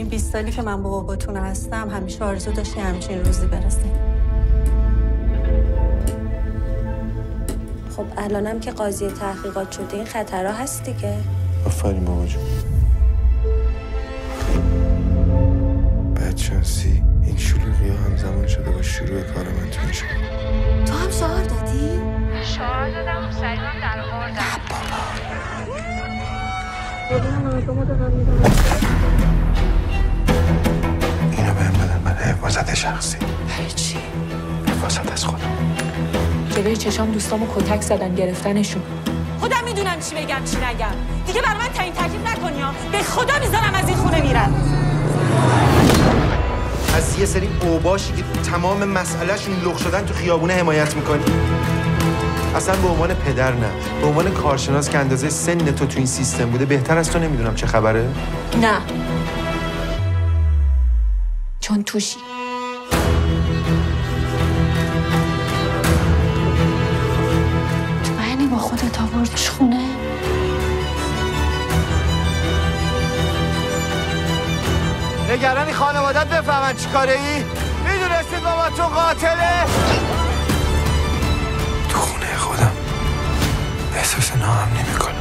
این 20 سالی که من با باباتون هستم همیشه آرزو داشتی همچین روزی برسه. خب الانم که قاضی تحقیقات شده این خطرها هست دیگه. آفرین بابا جون. بدشانسی این شلوغی ها همزمان شده با شروع کار من تو این شهر. تو هم شعار دادی؟ شعار دادم و سریعم در آوردم. نه بابا. اینو بهم بدن من حفاظت شخصی. برای چی؟ حفاظت از خودم. جلوی چشام دوستامو کتک زدن گرفتنشون. خودم میدونم چی بگم چی نگم. دیگه برای من تعیین تکلیف نکنی ها. به خدا میذارم از این خونه میرم. از یه سری اوباشی که تمام مسئلهشون لخ شدن تو خیابونه حمایت میکنی؟ اصلا به عنوان پدر نه، به عنوان کارشناس که اندازه سن تو این سیستم بوده بهتر از تو نمیدونم چه خبره؟ نه. چون توشی. تو یعنی با خودت آوردش خونه؟ نگرانی خانوادت بفهمن چی کاره ای؟ میدونستی بابا تو قاتله؟ تو خونه خودم احساس ناامنی میکنم.